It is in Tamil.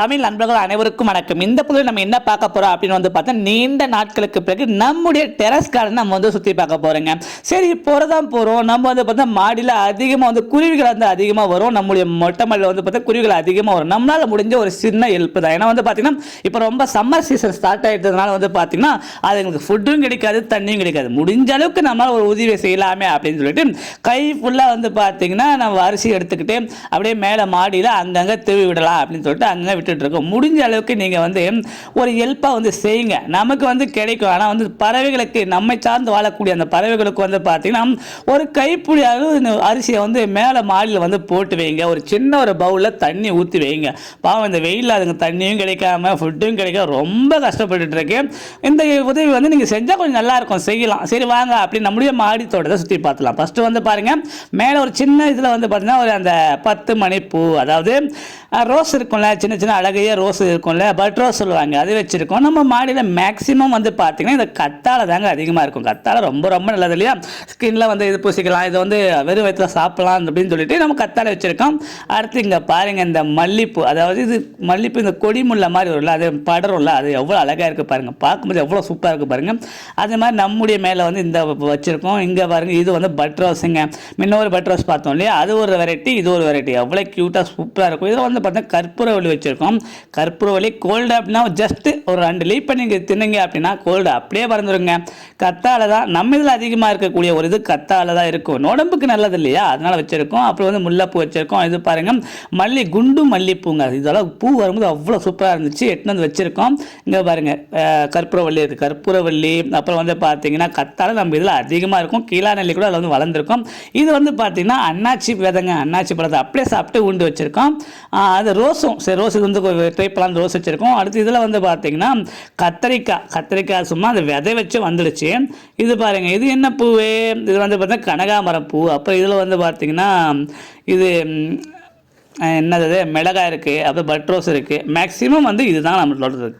தமிழ் நண்பர்கள் அனைவருக்கும் வணக்கம். இந்த புதில் நம்ம என்ன பார்க்க போறோம் அப்படின்னு வந்து பார்த்தா, நீண்ட நாட்களுக்கு பிறகு நம்முடைய டெரஸ் கார்டன் நம்ம வந்து சுற்றி பார்க்க போறோங்க. சரி, போறதான் போறோம். நம்ம வந்து பார்த்தா மாடியில் அதிகமாக வந்து குருவிகள் வந்து அதிகமாக வரும். நம்முடைய மொட்டை மாடியில் வந்து பார்த்தா குருவிகள் அதிகமாக வரும். நம்மளால முடிஞ்ச ஒரு சின்ன ஹெல்ப் தான். ஏன்னா வந்து பார்த்தீங்கன்னா இப்போ ரொம்ப சம்மர் சீசன் ஸ்டார்ட் ஆகிட்டதுனால வந்து பார்த்தீங்கன்னா அது எங்களுக்கு ஃபுட்டும் கிடைக்காது, தண்ணியும் கிடைக்காது. முடிஞ்ச அளவுக்கு நம்மளால் ஒரு உதவி செய்யலாமே அப்படின்னு சொல்லிட்டு கை ஃபுல்லாக வந்து பார்த்தீங்கன்னா நம்ம அரிசி எடுத்துக்கிட்டு அப்படியே மேலே மாடியில் அங்கங்கே திருவி விடலாம் அப்படின்னு சொல்லிட்டு அங்கே விட்டுட்டு இருக்கோம். முடிஞ்ச அளவுக்கு நீங்கள் வந்து ஒரு ஹெல்ப்பாக வந்து செய்யுங்க. நமக்கு வந்து கிடைக்கும். ஆனால் வந்து பறவைகளுக்கு, நம்மை சார்ந்து வாழக்கூடிய அந்த பறவைகளுக்கு வந்து பார்த்தீங்கன்னா ஒரு கைப்பிடி அளவு அரிசியை வந்து மேலே மாடியில் வந்து போட்டு வைங்க. ஒரு சின்ன ஒரு பவுலில் தண்ணி ஊற்றி வைங்க. பாவம் இந்த வெயிலில் அதுங்க தண்ணியும் கிடைக்காம ஃபுட்டும் கிடைக்காம ரொம்ப கஷ்டப்பட்டுட்டு இருக்கு. இந்த உதவி வந்து நீங்கள் செஞ்சால் கொஞ்சம் நல்லாயிருக்கும், செய்யலாம். சரி வாங்க அப்படி நம்முடைய மாடி தோட்டத்தை சுற்றி பார்த்துலாம். ஃபஸ்ட்டு வந்து பாருங்கள், மேலே ஒரு சின்ன இதில் வந்து பார்த்தீங்கன்னா ஒரு அந்த 10 மணி பூ, அதாவது ரோஸ் இருக்கும்ல, சின்ன சின்ன அழகைய ரோஸ் இருக்கும்ல, பட் ரோஸ் சொல்லுவாங்க, அது வச்சுருக்கோம். நம்ம மாடியில் மேக்ஸிமம் வந்து பார்த்திங்கன்னா இந்த கத்தாழை தாங்க அதிகமாக இருக்கும். கத்தாழை ரொம்ப ரொம்ப நல்லது இல்லையா? ஸ்கின்ல வந்து இது பூசிக்கலாம், இது வந்து வெறும் வயிற்றில் சாப்பிடலாம் அப்படின்னு சொல்லிட்டு நம்ம கத்தாழை வச்சுருக்கோம். அடுத்து இங்கே பாருங்கள், இந்த மல்லிப்பூ, அதாவது இது மல்லிப்பூ இந்த கொடி முல்லை மாதிரி வரும்ல, அது படரும்ல, அது எவ்வளோ அழகாக இருக்குது பாருங்கள். பார்க்கும்போது எவ்வளோ சூப்பராக இருக்குது பாருங்கள். அது மாதிரி நம்முடைய மேலே வந்து இந்த வச்சுருக்கோம். இங்கே பாருங்கள், இது வந்து பட் ரோஸுங்க. முன்னொரு பட் ரோஸ் பார்த்தோம் இல்லையா, அது ஒரு வெரைட்டி, இது ஒரு வெரைட்டி. எவ்வளோ க்யூட்டாக சூப்பராக இருக்கும். இதில் வந்து பார்த்தா கற்பூரவள்ளி வச்சுருக்கோம். கற்பூரவள்ளி கோல்டு அப்படின்னா ஜஸ்ட்டு ஒரு 2 லீப் பண்ணி நீங்கள் தின்னுங்க அப்படின்னா கோல்டு அப்படியே பறந்துருங்க. கத்தாழை தான் நம்ம இதில் அதிகமாக இருக்கக்கூடிய ஒரு இது, கத்தாழை தான் இருக்கும். உடம்புக்கு நல்லது இல்லையா, அதனால் வச்சுருக்கோம். அப்புறம் வந்து முல்லைப்பூ வச்சுருக்கோம். இது பாருங்கள், மல்லி, குண்டு மல்லிப்பூங்க. இதெல்லாம் பூ வரும்போது அவ்வளோ சூப்பராக இருந்துச்சு, எட்டுன்னு வந்து வச்சுருக்கோம். இங்கே பாருங்கள், கற்பூரவள்ளி இருக்குது, கற்பூரவள்ளி. அப்புறம் வந்து பார்த்தீங்கன்னா கத்தாழை நம்ம இதில் அதிகமாக இருக்கும். கீழா நெல்லி கூட அதில் வந்து வளர்ந்துருக்கும். இது வந்து பார்த்தீங்கன்னா அன்னாச்சி விதைங்க, அன்னாச்சி பழத்தை அப்படியே சாப்பிட்டு உண்டு வச்சுருக்கோம். அது ரோஸும் சரி, ரோஸ் இது வந்து ட்ரைப்பெல்லாம் ரோஸ் வச்சுருக்கோம். அடுத்து இதில் வந்து பார்த்தீங்கன்னா கத்திரிக்காய் சும்மா அந்த விதை வச்சு வந்துடுச்சு. இது பாருங்கள், இது என்ன பூவு, இது வந்து பார்த்தீங்கன்னா கனகாமரம் பூ. அப்புறம் இதில் வந்து பார்த்தீங்கன்னா இது என்னது, மிளகாய் இருக்குது, அப்புறம் பட் ரோஸ் இருக்குது. மேக்ஸிமம் வந்து இதுதான் நம்ம சொல்கிறது.